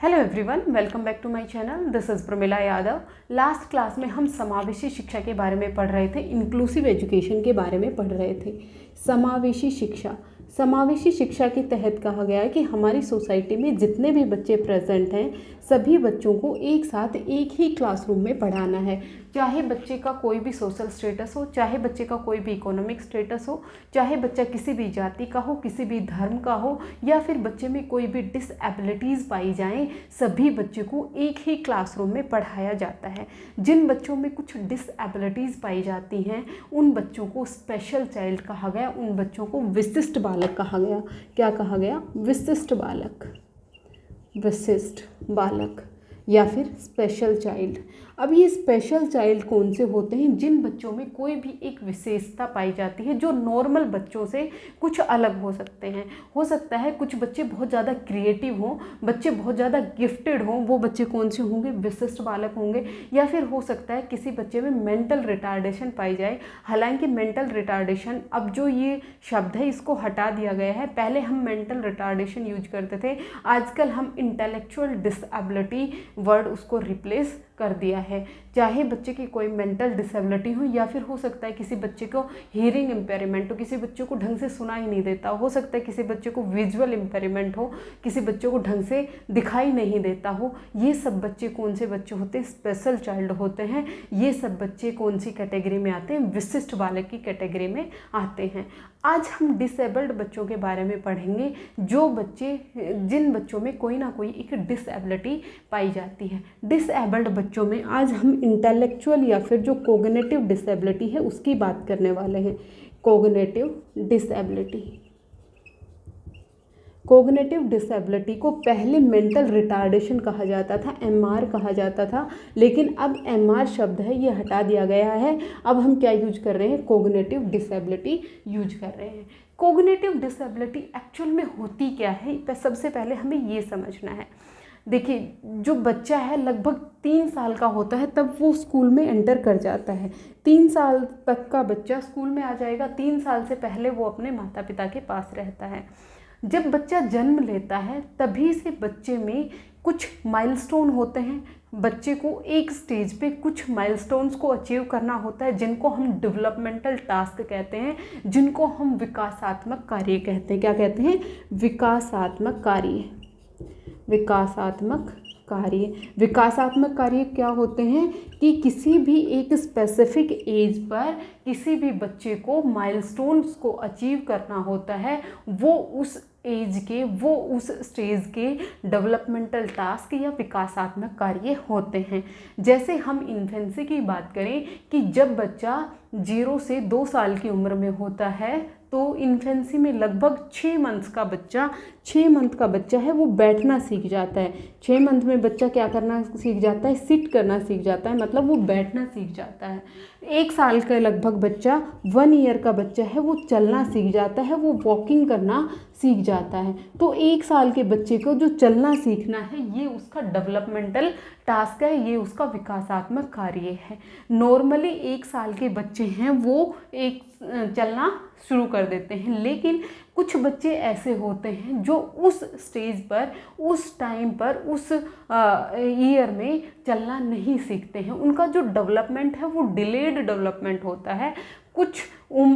Hello everyone, welcome back to my channel. This is Pramila Yadav. Last class में हम समावेशी शिक्षा के बारे में पढ़ रहे थे, इंक्लूसिव एजुकेशन के बारे में पढ़ रहे थे। समावेशी शिक्षा के तहत कहा गया है कि हमारी सोसाइटी में जितने भी बच्चे प्रेजेंट हैं सभी बच्चों को एक साथ एक ही क्लासरूम में पढ़ाना है। चाहे बच्चे का कोई भी सोशल स्टेटस हो, चाहे बच्चे का कोई भी इकोनॉमिक स्टेटस हो, चाहे बच्चा किसी भी जाति का हो, किसी भी धर्म का हो, या फिर बच्चे में कोई भी डिसएबिलिटीज़ पाई जाएं, सभी बच्चे को एक ही क्लासरूम में पढ़ाया जाता है। जिन बच्चों में कुछ डिसएबिलिटीज़ पाई जाती हैं उन बच्चों को स्पेशल चाइल्ड कहा गया, उन बच्चों को विशिष्ट बालक कहा गया। क्या कहा गया? विशिष्ट बालक या फिर स्पेशल चाइल्ड। अब ये स्पेशल चाइल्ड कौन से होते हैं? जिन बच्चों में कोई भी एक विशेषता पाई जाती है जो नॉर्मल बच्चों से कुछ अलग हो सकते हैं। हो सकता है कुछ बच्चे बहुत ज़्यादा क्रिएटिव हों, बच्चे बहुत ज़्यादा गिफ्टेड हों, वो बच्चे कौन से होंगे? विशिष्ट बालक होंगे। या फिर हो सकता है किसी बच्चे में मेंटल रिटार्डेशन पाई जाए। हालांकि मेंटल रिटार्डेशन, अब जो ये शब्द है इसको हटा दिया गया है। पहले हम मेंटल रिटार्डेशन यूज करते थे, आजकल हम इंटेलेक्चुअल डिसएबिलिटी वर्ड उसको रिप्लेस कर दिया है। चाहे बच्चे की कोई मेंटल डिसेबिलिटी हो, या फिर हो सकता है किसी बच्चे को हियरिंग इम्पेयरमेंट हो, किसी बच्चे को ढंग से सुना ही नहीं देता हो सकता है किसी बच्चे को विजुअल इम्पेयरमेंट हो, किसी बच्चे को ढंग से दिखाई नहीं देता हो। ये सब बच्चे कौन से बच्चे होते हैं? स्पेशल चाइल्ड होते हैं। ये सब बच्चे कौन सी कैटेगरी में आते हैं? विशिष्ट बालक की कैटेगरी में आते हैं। आज हम डिसेबल्ड बच्चों के बारे में पढ़ेंगे, जिन बच्चों में कोई ना कोई एक डिसेबिलिटी पाई जाती है। डिसेबल्ड बच्चों में आज हम इंटेलेक्चुअल या फिर जो कोग्निटिव डिसेबिलिटी है उसकी बात करने वाले हैं। कोग्निटिव डिसेबिलिटी को पहले मेंटल रिटार्डेशन कहा जाता था, एमआर कहा जाता था, लेकिन अब एमआर शब्द है ये हटा दिया गया है। अब हम क्या यूज कर रहे हैं? कोग्निटिव डिसेबिलिटी यूज कर रहे हैं। कोग्निटिव डिसेबिलिटी एक्चुअल में होती क्या है? सबसे पहले हमें ये समझना है। देखिए, जो बच्चा है लगभग 3 साल का होता है तब वो स्कूल में एंटर कर जाता है। 3 साल तक का बच्चा स्कूल में आ जाएगा। 3 साल से पहले वो अपने माता पिता के पास रहता है। जब बच्चा जन्म लेता है तभी से बच्चे में कुछ माइलस्टोन होते हैं। बच्चे को एक स्टेज पे कुछ माइलस्टोन्स को अचीव करना होता है, जिनको हम डेवलपमेंटल टास्क कहते हैं, जिनको हम विकासात्मक कार्य कहते हैं। क्या कहते हैं? विकासात्मक कार्य क्या होते हैं कि किसी भी एक स्पेसिफिक एज पर किसी भी बच्चे को माइलस्टोन्स को अचीव करना होता है। वो उस एज के, वो उस स्टेज के डेवलपमेंटल टास्क या विकासात्मक कार्य होते हैं। जैसे हम इन्फेंसी की बात करें कि जब बच्चा 0 से 2 साल की उम्र में होता है तो इन्फेंसी में लगभग 6 मंथ का बच्चा है वो बैठना सीख जाता है। 6 मंथ में बच्चा क्या करना सीख जाता है? सिट करना सीख जाता है, मतलब वो बैठना सीख जाता है। 1 साल का लगभग बच्चा, 1 ईयर का बच्चा है वो चलना सीख जाता है, वो वॉकिंग करना सीख जाता है। तो 1 साल के बच्चे को जो चलना सीखना है ये उसका डेवलपमेंटल टास्क है, ये उसका विकासात्मक कार्य है। नॉर्मली 1 साल के बच्चे हैं वो चलना शुरू कर देते हैं, लेकिन कुछ बच्चे ऐसे होते हैं जो उस स्टेज पर, उस टाइम पर, उस ईयर में चलना नहीं सीखते हैं। उनका जो डेवलपमेंट है वो डिलेड डेवलपमेंट होता है। कुछ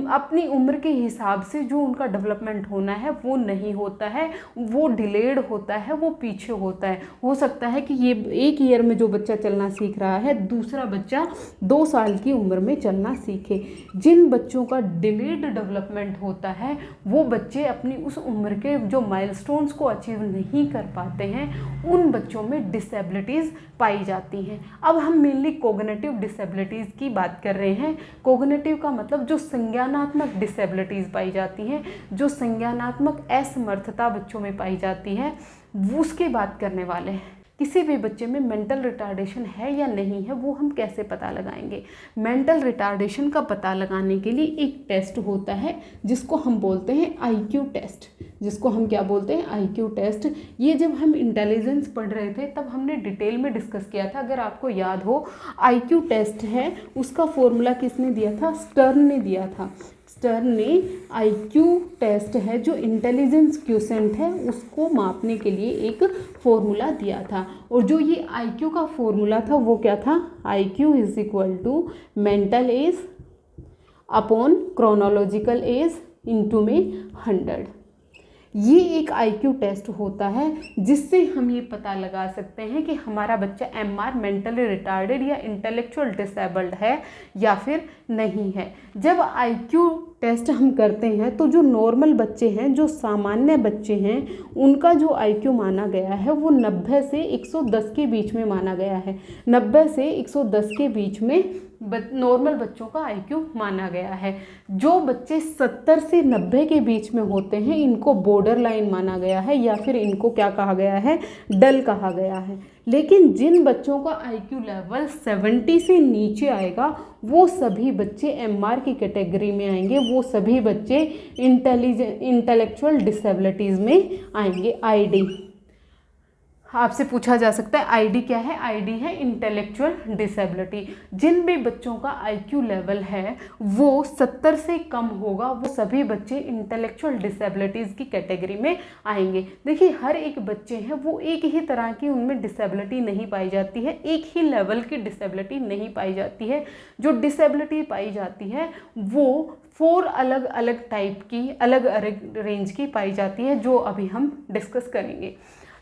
अपनी उम्र के हिसाब से जो उनका डेवलपमेंट होना है वो नहीं होता है, वो डिलेड होता है, वो पीछे होता है। हो सकता है कि ये 1 ईयर में जो बच्चा चलना सीख रहा है दूसरा बच्चा 2 साल की उम्र में चलना सीखे। जिन बच्चों का डिलेड डेवलपमेंट होता है वो बच्चे अपनी उस उम्र के जो माइलस्टोन्स को अचीव नहीं कर पाते हैं, उन बच्चों में डिसेबिलिटीज़ पाई जाती हैं। अब हम मेनली कोग्निटिव डिसेबिलिटीज़ की बात कर रहे हैं। कोग्निटिव का मतलब जो संज्ञानात्मक डिसेबिलिटीज़ पाई जाती हैं, जो संज्ञानात्मक असमर्थता बच्चों में पाई जाती है, वो उसकी बात करने वाले हैं। किसी भी बच्चे में मेंटल रिटार्डेशन है या नहीं है वो हम कैसे पता लगाएंगे? मेंटल रिटार्डेशन का पता लगाने के लिए एक टेस्ट होता है जिसको हम बोलते हैं आईक्यू टेस्ट। IQ test. ये जब हम इंटेलिजेंस पढ़ रहे थे तब हमने डिटेल में डिस्कस किया था। अगर आपको याद हो, आईक्यू टेस्ट है उसका फॉर्मूला किसने दिया था? स्टर्न ने दिया था। स्टर्न ने आईक्यू टेस्ट है जो इंटेलिजेंस क्वोशिएंट है उसको मापने के लिए एक फॉर्मूला दिया था। और जो ये आईक्यू का फॉर्मूला था वो क्या था, IQ is equal to mental age upon chronological age into में 100। ये एक आईक्यू टेस्ट होता है जिससे हम ये पता लगा सकते हैं कि हमारा बच्चा एमआर मेंटली रिटार्डेड या इंटेलेक्चुअल डिसेबल्ड है या फिर नहीं है। जब आईक्यू टेस्ट हम करते हैं तो जो नॉर्मल बच्चे हैं, जो सामान्य बच्चे हैं, उनका जो आईक्यू माना गया है वो 90 से 110 के बीच में माना गया है। 90 से 110 के बीच में नॉर्मल बच्चों का आईक्यू माना गया है। जो बच्चे 70 से 90 के बीच में होते हैं इनको बॉर्डर लाइन माना गया है या फिर इनको क्या कहा गया है, डल कहा गया है। लेकिन जिन बच्चों का आईक्यू लेवल 70 से नीचे आएगा वो सभी बच्चे एमआर की कैटेगरी में आएंगे, वो सभी बच्चे इंटेलेक्चुअल डिसेबिलिटीज़ में आएंगे। आईडी आपसे पूछा जा सकता है आईडी क्या है, आईडी है इंटेलेक्चुअल डिसेबिलिटी। जिन भी बच्चों का आईक्यू लेवल है वो 70 से कम होगा वो सभी बच्चे इंटेलेक्चुअल डिसेबिलिटीज़ की कैटेगरी में आएंगे। देखिए हर एक बच्चे हैं वो एक ही तरह की उनमें डिसेबिलिटी नहीं पाई जाती है, एक ही लेवल की डिसेबिलिटी नहीं पाई जाती है। जो डिसेबिलिटी पाई जाती है वो 4 अलग अलग टाइप की, अलग अलग रेंज की पाई जाती है जो अभी हम डिस्कस करेंगे।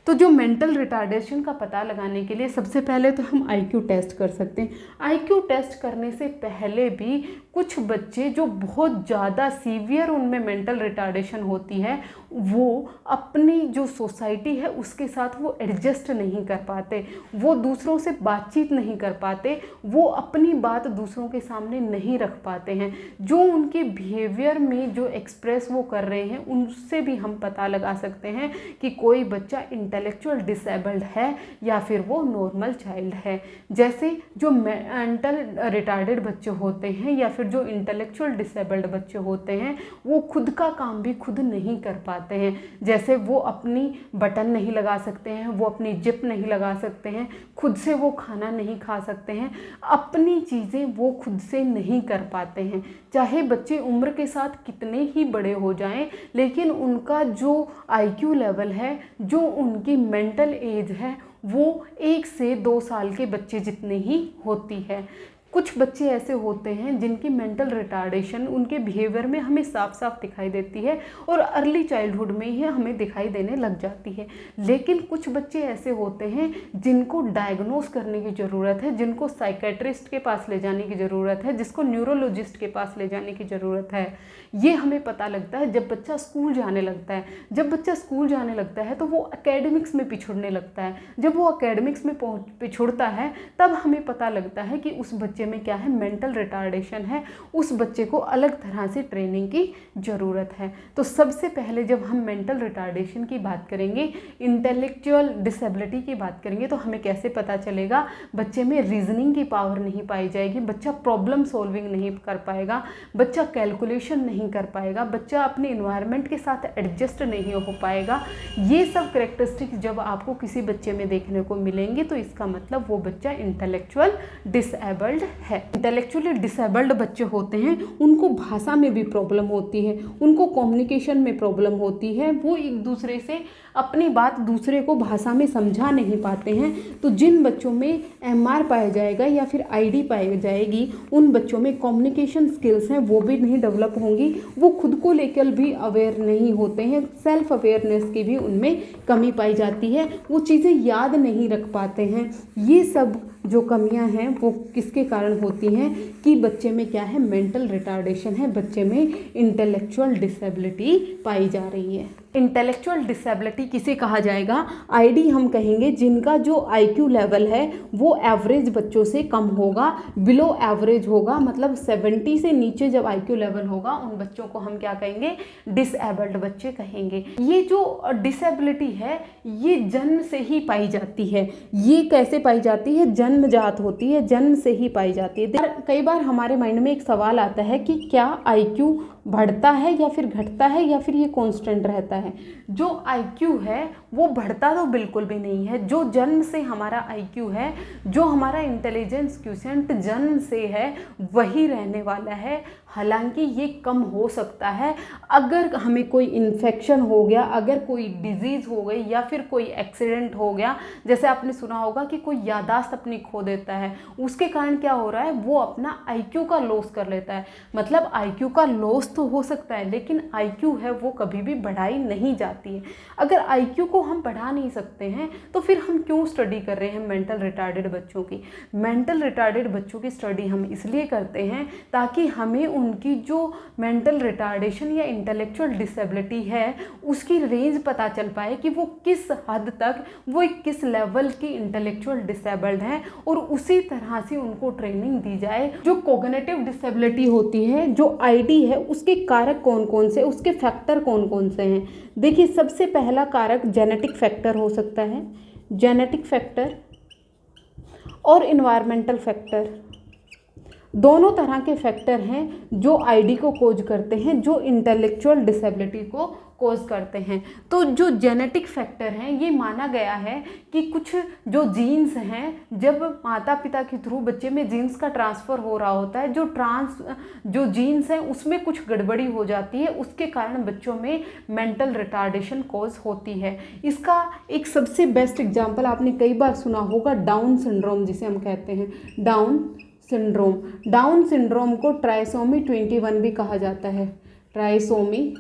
तो जो मेंटल रिटार्डेशन का पता लगाने के लिए सबसे पहले तो हम आईक्यू टेस्ट कर सकते हैं। आईक्यू टेस्ट करने से पहले भी कुछ बच्चे जो बहुत ज़्यादा सीवियर उनमें मेंटल रिटार्डेशन होती है वो अपनी जो सोसाइटी है उसके साथ वो एडजस्ट नहीं कर पाते, वो दूसरों से बातचीत नहीं कर पाते, वो अपनी बात दूसरों के सामने नहीं रख पाते हैं। जो उनके बिहेवियर में जो एक्सप्रेस वो कर रहे हैं उनसे भी हम पता लगा सकते हैं कि कोई बच्चा इंटेलेक्चुअल डिसेबल्ड है या फिर वो नॉर्मल चाइल्ड है। जैसे जो मेंटल रिटार्डेड बच्चे होते हैं या फिर जो इंटेलेक्चुअल डिसेबल्ड बच्चे होते हैं वो खुद का काम भी खुद नहीं कर पाते हैं। जैसे वो अपनी बटन नहीं लगा सकते हैं, वो अपनी जिप नहीं लगा सकते हैं, खुद से वो खाना नहीं खा सकते हैं, अपनी चीज़ें वो खुद से नहीं कर पाते हैं। चाहे बच्चे उम्र के साथ कितने ही बड़े हो जाएं लेकिन उनका जो आईक्यू लेवल है, जो उनकी मेंटल एज है वो 1 से 2 साल के बच्चे जितने ही होती है। कुछ बच्चे ऐसे होते हैं जिनकी मेंटल रिटार्डेशन उनके बिहेवियर में हमें साफ साफ दिखाई देती है और अर्ली चाइल्डहुड में ही हमें दिखाई देने लग जाती है। लेकिन कुछ बच्चे ऐसे होते हैं जिनको डायग्नोस करने की ज़रूरत है, जिनको साइकेट्रिस्ट के पास ले जाने की ज़रूरत है, जिसको न्यूरोलॉजिस्ट के पास ले जाने की ज़रूरत है। ये हमें पता लगता है जब बच्चा स्कूल जाने लगता है। जब बच्चा स्कूल जाने लगता है तो वो एकेडमिक्स में पिछड़ने लगता है। जब वो एकेडमिक्स में पिछड़ता है तब हमें पता लगता है कि उस बच्चे में क्या है, मेंटल रिटार्डेशन है, उस बच्चे को अलग तरह से ट्रेनिंग की ज़रूरत है। तो सबसे पहले जब हम मेंटल रिटार्डेशन की बात करेंगे, इंटेलेक्चुअल डिसेबिलिटी की बात करेंगे तो हमें कैसे पता चलेगा, बच्चे में रीजनिंग की पावर नहीं पाई जाएगी, बच्चा प्रॉब्लम सॉल्विंग नहीं कर पाएगा, बच्चा कैलकुलेशन नहीं कर पाएगा, बच्चा अपने इन्वायरमेंट के साथ एडजस्ट नहीं हो पाएगा। ये सब कैरेक्टरिस्टिक्स जब आपको किसी बच्चे में देखने को मिलेंगे तो इसका मतलब वो बच्चा इंटेलेक्चुअल डिसेबल्ड है। इंटेलेक्चुअली डिसेबल्ड बच्चे होते हैं उनको भाषा में भी प्रॉब्लम होती है, उनको कम्युनिकेशन में प्रॉब्लम होती है, वो एक दूसरे से अपनी बात दूसरे को भाषा में समझा नहीं पाते हैं। तो जिन बच्चों में एमआर पाया जाएगा या फिर आईडी पाई जाएगी उन बच्चों में कम्युनिकेशन स्किल्स हैं वो भी नहीं डेवलप होंगी, वो खुद को लेकर भी अवेयर नहीं होते हैं, सेल्फ अवेयरनेस की भी उनमें कमी पाई जाती है, वो चीज़ें याद नहीं रख पाते हैं। ये सब जो कमियां हैं वो किसके कारण होती हैं कि बच्चे में क्या है, मेंटल रिटार्डेशन है, बच्चे में इंटेलेक्चुअल डिसेबिलिटी पाई जा रही है। इंटेलेक्चुअल डिसेबिलिटी किसे कहा जाएगा, आईडी हम कहेंगे जिनका जो आईक्यू लेवल है वो एवरेज बच्चों से कम होगा, बिलो एवरेज होगा, मतलब 70 से नीचे जब आईक्यू लेवल होगा उन बच्चों को हम क्या कहेंगे, डिसेबल्ड बच्चे कहेंगे। ये जो डिसेबिलिटी है ये जन्म से ही पाई जाती है। ये कैसे पाई जाती है, जन्मजात होती है, जन्म से ही पाई जाती है। कई बार हमारे माइंड में एक सवाल आता है कि क्या आईक्यू बढ़ता है या फिर घटता है या फिर ये कांस्टेंट रहता है। जो आईक्यू है वो बढ़ता तो बिल्कुल भी नहीं है। जो जन्म से हमारा IQ है, जो हमारा इंटेलिजेंस क्वोशिएंट जन्म से है, वही रहने वाला है। हालांकि ये कम हो सकता है अगर हमें कोई इन्फेक्शन हो गया, अगर कोई डिजीज़ हो गई या फिर कोई एक्सीडेंट हो गया। जैसे आपने सुना होगा कि कोई याददाश्त अपनी खो देता है, उसके कारण क्या हो रहा है, वो अपना IQ का लॉस कर लेता है। मतलब IQ का लॉस तो हो सकता है, लेकिन IQ है वो कभी भी बढ़ाई नहीं जाती है। अगर IQ को हम बढ़ा नहीं सकते हैं तो फिर हम क्यों स्टडी कर रहे हैं मेंटल रिटार्डेड बच्चों की। मेंटल रिटार्डेड बच्चों की स्टडी हम इसलिए करते हैं ताकि हमें उनकी जो मेंटल रिटार्डेशन या इंटेलेक्चुअल डिसेबिलिटी है उसकी रेंज पता चल पाए कि वो किस हद तक, वो किस लेवल की इंटेलेक्चुअल डिसेबल्ड हैं, और उसी तरह से उनको ट्रेनिंग दी जाए। जो कोग्निटिव डिसेबिलिटी होती है, जो ID है, उसके कारक कौन कौन से, उसके फैक्टर कौन कौन से हैं। देखिए, सबसे पहला कारक जेनेटिक फैक्टर हो सकता है, जेनेटिक फैक्टर और इन्वायरमेंटल फैक्टर। दोनों तरह के फैक्टर हैं जो ID को कोज करते हैं, जो इंटेलेक्चुअल डिसेबिलिटी को कोज करते हैं। तो जो जेनेटिक फैक्टर हैं, ये माना गया है कि कुछ जो जीन्स हैं, जब माता पिता के थ्रू बच्चे में जीन्स का ट्रांसफ़र हो रहा होता है, जो जीन्स हैं उसमें कुछ गड़बड़ी हो जाती है, उसके कारण बच्चों में मेंटल रिटार्डेशन कोज होती है। इसका एक सबसे बेस्ट एग्जाम्पल आपने कई बार सुना होगा, डाउन सिंड्रोम जिसे हम कहते हैं, डाउन सिंड्रोम। डाउन सिंड्रोम को ट्राइसोमी 21 भी कहा जाता है, ट्राइसोमी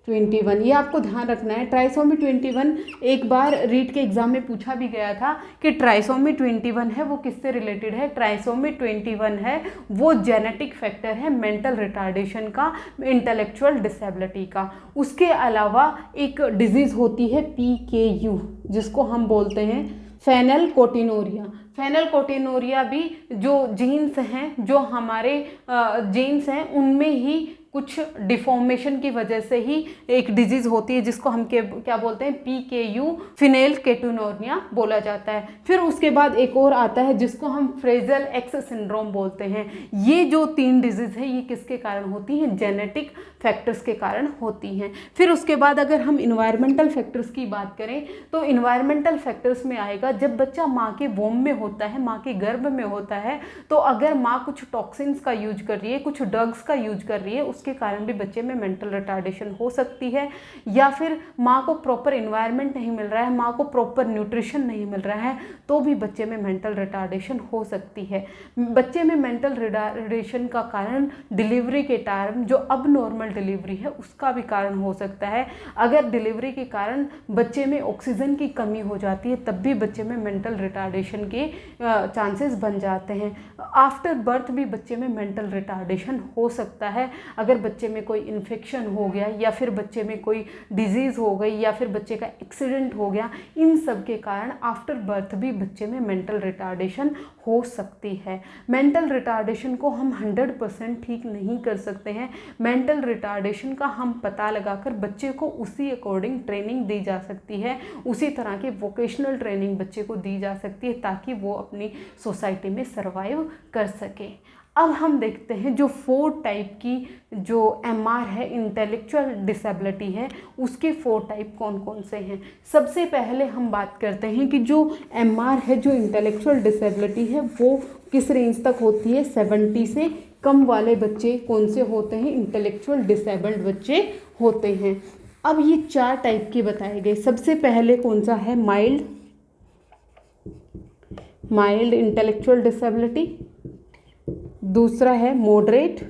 21, ये आपको ध्यान रखना है। ट्राइसोमी 21 एक बार रीट के एग्जाम में पूछा भी गया था कि ट्राइसोमी 21 है वो किससे रिलेटेड है। ट्राइसोमी 21 है वो जेनेटिक फैक्टर है मेंटल रिटार्डेशन का, इंटेलेक्चुअल डिसेबिलिटी का। उसके अलावा एक डिजीज़ होती है PKU, जिसको हम बोलते हैं फेनलकोटिनोरिया। फेनलकोटिनोरिया भी जो जीन्स हैं, जो हमारे जीन्स हैं, उनमें ही कुछ डिफॉर्मेशन की वजह से ही एक डिजीज़ होती है जिसको हम क्या बोलते हैं, PKU, फेनलकेटोनुरिया बोला जाता है। फिर उसके बाद एक और आता है जिसको हम फ्रेजल एक्स सिंड्रोम बोलते हैं। ये जो 3 डिजीज़ है ये किसके कारण होती हैं, जेनेटिक फैक्टर्स के कारण होती हैं। फिर उसके बाद अगर हम इन्वायरमेंटल फैक्टर्स की बात करें तो इन्वायरमेंटल फैक्टर्स में आएगा जब बच्चा माँ के वोम में होता है, माँ के गर्भ में होता है, तो अगर माँ कुछ टॉक्सिन्स का यूज कर रही है, कुछ ड्रग्स का यूज कर रही है, उसके कारण भी बच्चे में मेंटल रिटार्डेशन हो सकती है। या फिर माँ को प्रॉपर इन्वायरमेंट नहीं मिल रहा है, माँ को प्रॉपर न्यूट्रिशन नहीं मिल रहा है, तो भी बच्चे में मेंटल रिटार्डेशन हो सकती है। बच्चे में मेंटल रिटार्डेशन का कारण डिलीवरी के टाइम जो अब नॉर्मल डिलीवरी है उसका भी कारण हो सकता है। अगर डिलीवरी के कारण बच्चे में ऑक्सीजन की कमी हो जाती है तब भी बच्चे में मेंटल रिटार्डेशन के चांसेस बन जाते हैं। आफ्टर बर्थ भी बच्चे में मेंटल रिटार्डेशन हो सकता है। अगर बच्चे में कोई इन्फेक्शन हो गया या फिर बच्चे में कोई डिजीज़ हो गई या फिर बच्चे का एक्सीडेंट हो गया, इन सब के कारण आफ्टर बर्थ भी बच्चे में मेंटल रिटार्डेशन हो सकती है। मेंटल रिटार्डेशन को हम 100% ठीक नहीं कर सकते हैं। मेंटल रिटार्डेशन का हम पता लगाकर बच्चे को उसी अकॉर्डिंग ट्रेनिंग दी जा सकती है, उसी तरह की वोकेशनल ट्रेनिंग बच्चे को दी जा सकती है ताकि वो अपनी सोसाइटी में सर्वाइव कर सके। अब हम देखते हैं जो 4 टाइप की जो MR है, इंटेलेक्चुअल डिसेबिलिटी है, उसके 4 टाइप कौन कौन से हैं। सबसे पहले हम बात करते हैं कि जो MR है, जो इंटेलेक्चुअल डिसेबिलिटी है, वो किस रेंज तक होती है। 70 से कम वाले बच्चे कौन से होते हैं, इंटेलेक्चुअल डिसेबल्ड बच्चे होते हैं। अब ये 4 टाइप के बताए गए। सबसे पहले कौन सा है, माइल्ड इंटेलेक्चुअल डिसेबिलिटी। दूसरा है मॉडरेट,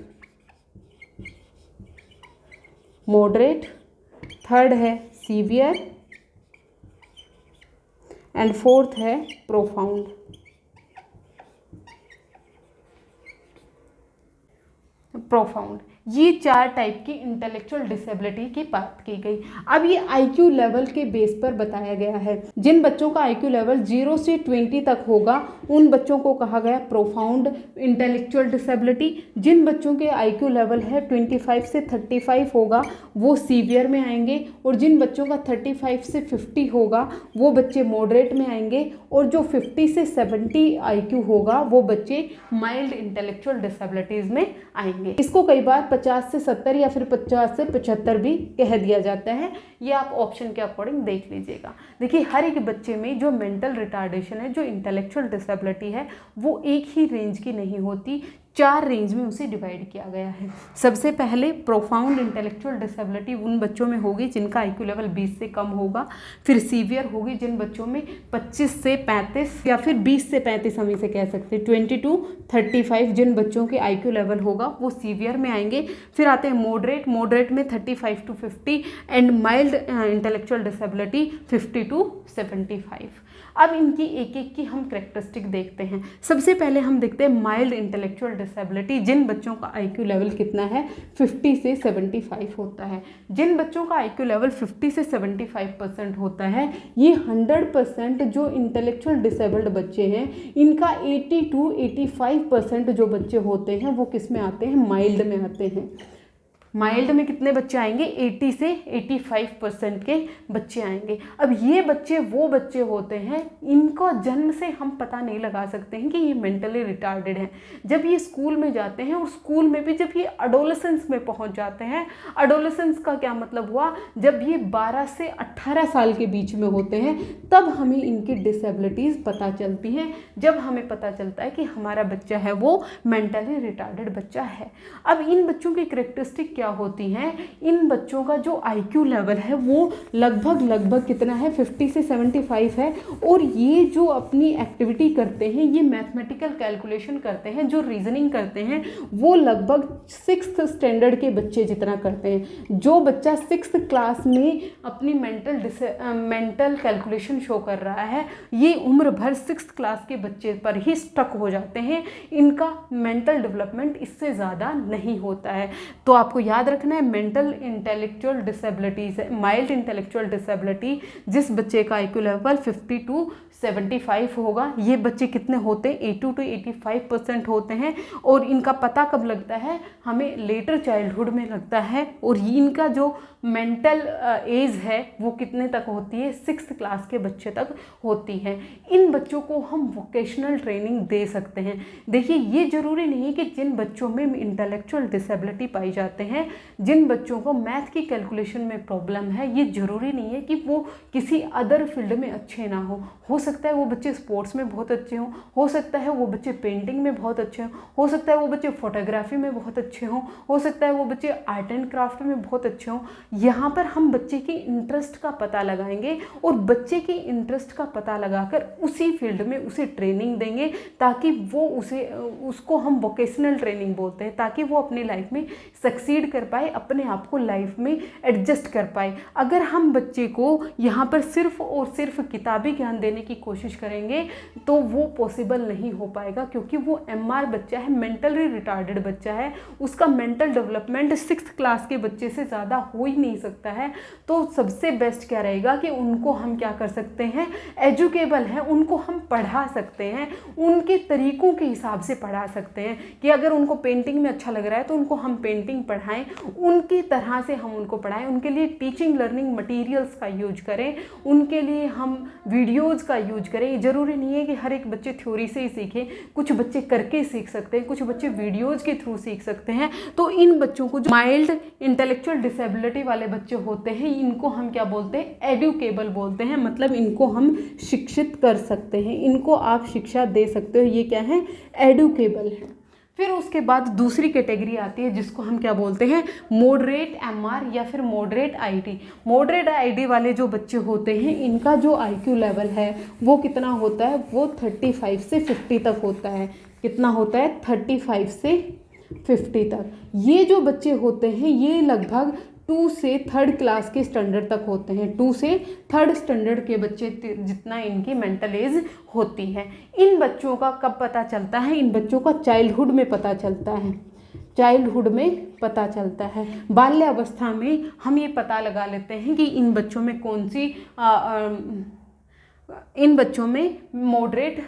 थर्ड है सीवियर एंड फोर्थ है प्रोफाउंड। ये 4 टाइप की इंटेलेक्चुअल डिसेबिलिटी की बात की गई। अब ये IQ लेवल के बेस पर बताया गया है। जिन बच्चों का IQ लेवल 0 से 20 तक होगा उन बच्चों को कहा गया प्रोफाउंड इंटेलेक्चुअल डिसेबिलिटी। जिन बच्चों के IQ लेवल है 25 से 35 होगा वो सीवियर में आएंगे, और जिन बच्चों का 35 से 50 होगा वो बच्चे मॉडरेट में आएंगे, और जो 50 से 70 IQ होगा वो बच्चे माइल्ड इंटेलेक्चुअल डिसेबिलिटीज़ में आएंगे। इसको कई बार 50 से 70 या फिर 50 से 75 भी कह दिया जाता है। ये आप ऑप्शन के अकॉर्डिंग देख लीजिएगा। देखिए हर एक बच्चे में जो मेंटल रिटार्डेशन है, जो इंटेलेक्चुअल डिसेबिलिटी है, वो एक ही रेंज की नहीं होती, 4 रेंज में उसे डिवाइड किया गया है। सबसे पहले प्रोफाउंड इंटेलेक्चुअल डिसेबिलिटी उन बच्चों में होगी जिनका IQ लेवल 20 से कम होगा। फिर सीवियर होगी जिन बच्चों में 25 से 35 या फिर 20 से 35 हम इसे कह सकते हैं, 20 to 35 जिन बच्चों के IQ लेवल होगा वो सीवियर में आएंगे। फिर आते हैं मॉडरेट, मॉडरेट में 35 to 50 and mild intellectual disability 50 to 75। अब इनकी एक एक की हम कैरेक्टरिस्टिक देखते हैं। सबसे पहले हम देखते हैं माइल्ड इंटेलेक्चुअल डिसेबिलिटी, जिन बच्चों का IQ लेवल कितना है 50 से 75 होता है। जिन बच्चों का IQ लेवल 50 से 75% होता है, ये 100% जो इंटेलेक्चुअल डिसेबल्ड बच्चे हैं इनका 80 to 85% जो बच्चे होते हैं वो किस में आते हैं, माइल्ड में आते हैं। माइल्ड में कितने बच्चे आएंगे, 80 से 85% के बच्चे आएंगे। अब ये बच्चे वो बच्चे होते हैं इनको जन्म से हम पता नहीं लगा सकते हैं कि ये मेंटली रिटार्डेड हैं। जब ये स्कूल में जाते हैं और स्कूल में भी जब ये अडोलेसेंस में पहुंच जाते हैं, अडोलेसेंस का क्या मतलब हुआ, जब ये 12 से 18 साल के बीच में होते हैं तब हमें इनकी डिसेबिलिटीज़ पता चलती हैं। जब हमें पता चलता है कि हमारा बच्चा है वो मेंटली रिटार्डेड बच्चा है। अब इन बच्चों की कैरेक्टरिस्टिक होती हैं, इन बच्चों का जो IQ लेवल है वो लगभग कितना है, 50 से 75 है, और ये जो अपनी एक्टिविटी करते हैं, ये मैथमेटिकल कैलकुलेशन करते हैं, जो रीजनिंग करते हैं वो लगभग 6th स्टैंडर्ड के बच्चे जितना करते हैं। जो बच्चा 6th क्लास में अपनी मेंटल कैलकुलेशन शो कर रहा है, ये उम्र भर 6th क्लास के बच्चे पर ही स्टक हो जाते हैं, इनका मेंटल डेवलपमेंट इससे ज़्यादा नहीं होता है। तो आपको याद रखना है mental intellectual disabilities, mild intellectual disability, जिस बच्चे का IQ लेवल 50 to 75 होगा, ये बच्चे कितने होते हैं, 80 to 85% होते हैं। और इनका पता कब लगता है, हमें लेटर चाइल्डहुड में लगता है। और इनका जो मेंटल एज है वो कितने तक होती है, 6th क्लास के बच्चे तक होती है। इन बच्चों को हम वोकेशनल ट्रेनिंग दे सकते हैं। देखिए ये ज़रूरी नहीं कि जिन बच्चों में इंटेलेक्चुअल डिसेबिलिटी पाई जाते हैं, जिन बच्चों को मैथ की कैलकुलेशन में प्रॉब्लम है, ये ज़रूरी नहीं है कि वो किसी अदर फील्ड में अच्छे ना हो सकता है वो बच्चे स्पोर्ट्स में बहुत अच्छे हों, हो सकता है वो बच्चे पेंटिंग में बहुत अच्छे हों, हो सकता है वो बच्चे फोटोग्राफी में बहुत अच्छे हों, हो सकता है वो बच्चे आर्ट एंड क्राफ्ट में बहुत अच्छे हों। यहाँ पर हम बच्चे की इंटरेस्ट का पता लगाएंगे और बच्चे की इंटरेस्ट का पता लगाकर उसी फील्ड में उसे ट्रेनिंग देंगे, ताकि वो उसको हम वोकेशनल ट्रेनिंग बोलते हैं, ताकि वो अपनी लाइफ में सक्सीड कर पाए, अपने आप को लाइफ में एडजस्ट कर पाए। अगर हम बच्चे को यहाँ पर सिर्फ और सिर्फ किताबी ज्ञान देने की कोशिश करेंगे तो वो पॉसिबल नहीं हो पाएगा, क्योंकि वो MR बच्चा है, मेंटली रिटार्डेड बच्चा है, उसका मेंटल डेवलपमेंट 6th क्लास के बच्चे से ज़्यादा हो ही नहीं सकता है। तो सबसे बेस्ट क्या रहेगा कि उनको हम क्या कर सकते हैं, एजुकेबल है, उनको हम पढ़ा सकते हैं, उनके तरीकों के हिसाब से पढ़ा सकते हैं। कि अगर उनको पेंटिंग में अच्छा लग रहा है तो उनको हम पेंटिंग पढ़ाएं, उनकी तरह से हम उनको पढ़ाएं, उनके लिए टीचिंग लर्निंग मटेरियल्स का यूज करें, उनके लिए हम वीडियोस का यूज करें। ज़रूरी नहीं है कि हर एक बच्चे थ्योरी से ही सीखें, कुछ बच्चे करके सीख सकते हैं, कुछ बच्चे वीडियोस के थ्रू सीख सकते हैं। तो इन बच्चों को जो माइल्ड इंटेलेक्चुअल डिसेबिलिटी वाले बच्चे होते हैं इनको हम क्या बोलते हैं, एडुकेबल बोलते हैं। मतलब इनको हम शिक्षित कर सकते हैं, इनको आप शिक्षा दे सकते हो, ये क्या है, एडुकेबल है। फिर उसके बाद दूसरी कैटेगरी आती है जिसको हम क्या बोलते हैं, मॉडरेट MR या फिर मॉडरेट IT। मॉडरेट IT वाले जो बच्चे होते हैं इनका जो IQ लेवल है वो कितना होता है, वो 35 से 50 तक होता है। कितना होता है, 35 से 50 तक। ये जो बच्चे होते हैं ये लगभग 2 से 3rd क्लास के स्टैंडर्ड तक होते हैं। 2 से 3rd स्टैंडर्ड के बच्चे जितना इनकी मेंटल एज होती है। इन बच्चों का कब पता चलता है, इन बच्चों का चाइल्डहुड में पता चलता है, चाइल्डहुड में पता चलता है। बाल्यावस्था में हम ये पता लगा लेते हैं कि इन बच्चों में कौन सी इन बच्चों में मॉडरेट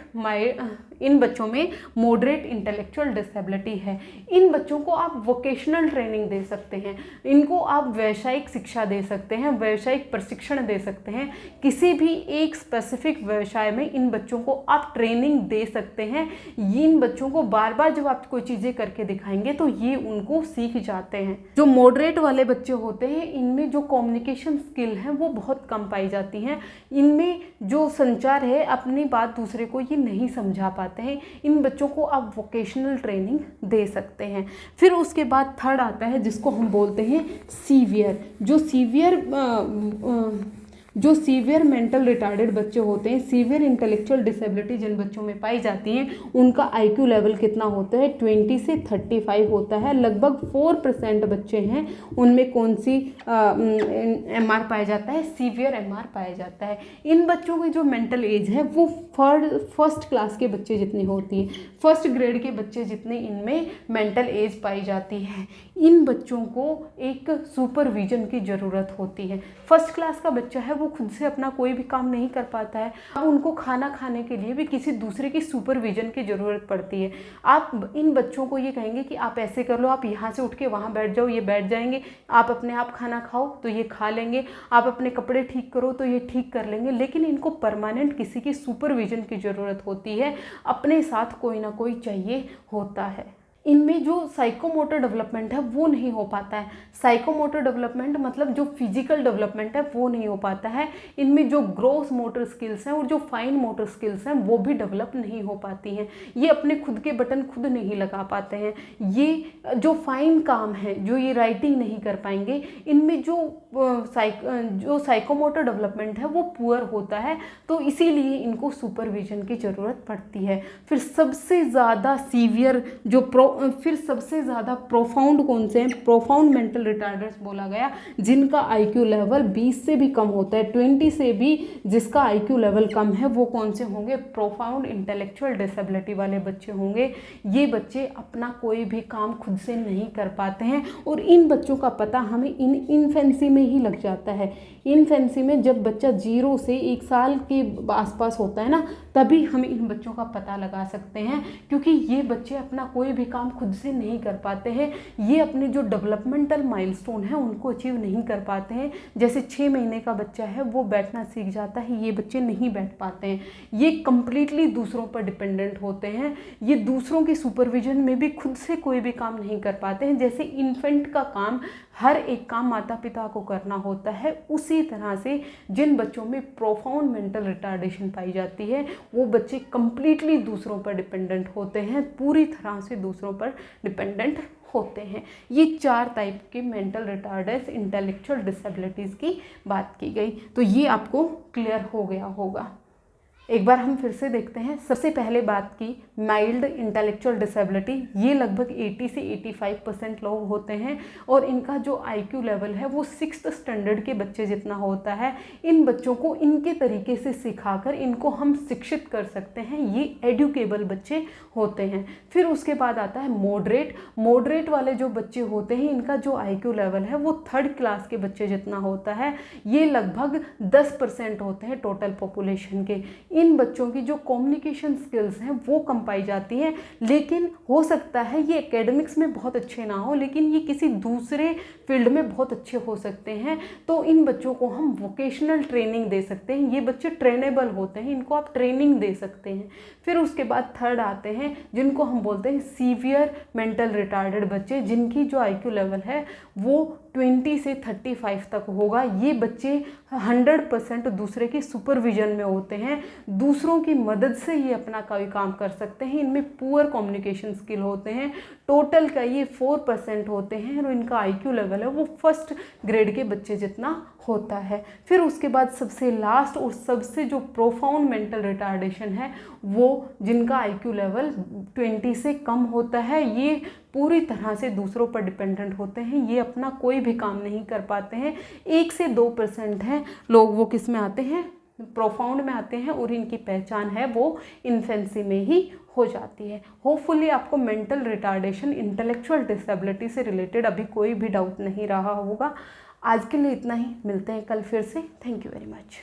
इन बच्चों में मॉडरेट इंटेलेक्चुअल डिसेबिलिटी है। इन बच्चों को आप वोकेशनल ट्रेनिंग दे सकते हैं, इनको आप व्यावसायिक शिक्षा दे सकते हैं, व्यावसायिक प्रशिक्षण दे सकते हैं, किसी भी एक स्पेसिफिक व्यवसाय में इन बच्चों को आप ट्रेनिंग दे सकते हैं। इन बच्चों को बार बार जब आप कोई चीज़ें करके दिखाएंगे तो ये उनको सीख जाते हैं। जो मॉडरेट वाले बच्चे होते हैं इनमें जो कम्युनिकेशन स्किल है वो बहुत कम पाई जाती हैं, इनमें जो संचार है अपनी बात दूसरे को ये नहीं समझा पाते हैं। इन बच्चों को आप वोकेशनल ट्रेनिंग दे सकते हैं। फिर उसके बाद थर्ड आता है जिसको हम बोलते हैं सीवियर। जो सीवियर मेंटल रिटार्डेड बच्चे होते हैं, सीवियर इंटेलेक्चुअल डिसेबिलिटी जिन बच्चों में पाई जाती हैं, उनका आईक्यू लेवल कितना होता है 20 से 35 होता है। लगभग 4% बच्चे हैं उनमें कौन सी एमआर पाया जाता है, सीवियर एमआर पाया जाता है। इन बच्चों की जो मेंटल एज है वो फर्स्ट क्लास के बच्चे जितनी होती है, फर्स्ट ग्रेड के बच्चे जितने इनमें मेंटल एज पाई जाती है। इन बच्चों को एक सुपरविजन की ज़रूरत होती है। फर्स्ट क्लास का बच्चा है वो खुद से अपना कोई भी काम नहीं कर पाता है, अब उनको खाना खाने के लिए भी किसी दूसरे की सुपरविजन की ज़रूरत पड़ती है। आप इन बच्चों को ये कहेंगे कि आप ऐसे कर लो, आप यहाँ से उठ के वहाँ बैठ जाओ, ये बैठ जाएंगे, आप अपने आप खाना खाओ तो ये खा लेंगे, आप अपने कपड़े ठीक करो तो ये ठीक कर लेंगे, लेकिन इनको परमानेंट किसी की सुपरविजन की ज़रूरत होती है, अपने साथ कोई ना कोई चाहिए होता है। इनमें जो साइकोमोटर डेवलपमेंट है वो नहीं हो पाता है। साइकोमोटर डेवलपमेंट मतलब जो फिजिकल डेवलपमेंट है वो नहीं हो पाता है। इनमें जो ग्रॉस मोटर स्किल्स हैं और जो फाइन मोटर स्किल्स हैं वो भी डेवलप नहीं हो पाती हैं। ये अपने खुद के बटन खुद नहीं लगा पाते हैं। ये जो फाइन काम है, जो ये राइटिंग नहीं कर पाएंगे, इनमें जो साइकोमोटर डेवलपमेंट है वो पुअर होता है, तो इसीलिए इनको सुपरविजन की ज़रूरत पड़ती है। फिर सबसे ज़्यादा सीवियर फिर सबसे ज़्यादा प्रोफाउंड कौन से हैं, प्रोफाउंड मेंटल रिटार्डर्स बोला गया, जिनका आईक्यू लेवल 20 से भी कम होता है, 20 से भी जिसका आईक्यू लेवल कम है, वो कौन से होंगे, प्रोफाउंड इंटेलेक्चुअल डिसेबिलिटी वाले बच्चे होंगे। ये बच्चे अपना कोई भी काम खुद से नहीं कर पाते हैं और इन बच्चों का पता हमें इन्फेंसी में ही लग जाता है। इन्फेंसी में जब बच्चा 0 से 1 साल के आसपास होता है ना, तभी हम इन बच्चों का पता लगा सकते हैं, क्योंकि ये बच्चे अपना कोई भी काम खुद से नहीं कर पाते हैं। ये अपने जो डेवलपमेंटल माइलस्टोन है उनको अचीव नहीं कर पाते हैं। जैसे 6 महीने का बच्चा है वो बैठना सीख जाता है, ये बच्चे नहीं बैठ पाते हैं। ये कंप्लीटली दूसरों पर डिपेंडेंट होते हैं, ये दूसरों की सुपरविजन में भी खुद से कोई भी काम नहीं कर पाते हैं। जैसे इन्फेंट का काम, हर एक काम माता पिता को करना होता है, उसी तरह से जिन बच्चों में प्रोफाउंड मेंटल रिटार्डेशन पाई जाती है वो बच्चे कंप्लीटली दूसरों पर डिपेंडेंट होते हैं, पूरी तरह से दूसरों पर डिपेंडेंट होते हैं। ये 4 टाइप के मेंटल रिटार्डेंस इंटेलेक्चुअल डिसेबिलिटीज़ की बात की गई, तो ये आपको क्लियर हो गया होगा। एक बार हम फिर से देखते हैं। सबसे पहले बात की माइल्ड इंटेलेक्चुअल डिसेबिलिटी, ये लगभग 80 से 85% लोग होते हैं और इनका जो आईक्यू लेवल है वो 6th स्टैंडर्ड के बच्चे जितना होता है। इन बच्चों को इनके तरीके से सिखाकर इनको हम शिक्षित कर सकते हैं, ये एडुकेबल बच्चे होते हैं। फिर उसके बाद आता है मॉडरेट वाले जो बच्चे होते हैं, इनका जो आईक्यू लेवल है वो 3rd क्लास के बच्चे जितना होता है, ये लगभग 10% होते हैं टोटल पॉपुलेशन के। इन बच्चों की जो कम्युनिकेशन स्किल्स हैं वो कम पाई जाती हैं, लेकिन हो सकता है ये एकेडमिक्स में बहुत अच्छे ना हो, लेकिन ये किसी दूसरे फील्ड में बहुत अच्छे हो सकते हैं, तो इन बच्चों को हम वोकेशनल ट्रेनिंग दे सकते हैं। ये बच्चे ट्रेनेबल होते हैं, इनको आप ट्रेनिंग दे सकते हैं। फिर उसके बाद 3rd आते हैं जिनको हम बोलते हैं सीवियर मेंटल रिटार्डेड बच्चे, जिनकी जो आईक्यू लेवल है वो 20 से 35 तक होगा। ये बच्चे 100% दूसरे की सुपरविजन में होते हैं, दूसरों की मदद से ये अपना कोई काम कर सकते हैं। इनमें पुअर कम्युनिकेशन स्किल होते हैं, टोटल का ये 4% होते हैं और इनका आईक्यू लेवल है वो 1st ग्रेड के बच्चे जितना होता है। फिर उसके बाद सबसे लास्ट और सबसे जो प्रोफाउंड मेंटल रिटार्डेशन है वो जिनका आईक्यू लेवल 20 से कम होता है, ये पूरी तरह से दूसरों पर डिपेंडेंट होते हैं, ये अपना कोई भी काम नहीं कर पाते हैं। 1 से 2% हैं लोग वो किस में आते हैं, प्रोफाउंड में आते हैं, और इनकी पहचान है वो इन्फेंसी में ही हो जाती है। होपफुली आपको मेंटल रिटार्डेशन इंटेलेक्चुअल डिसेबिलिटी से रिलेटेड अभी कोई भी डाउट नहीं रहा होगा। आज के लिए इतना ही, मिलते हैं कल फिर से। Thank you very much.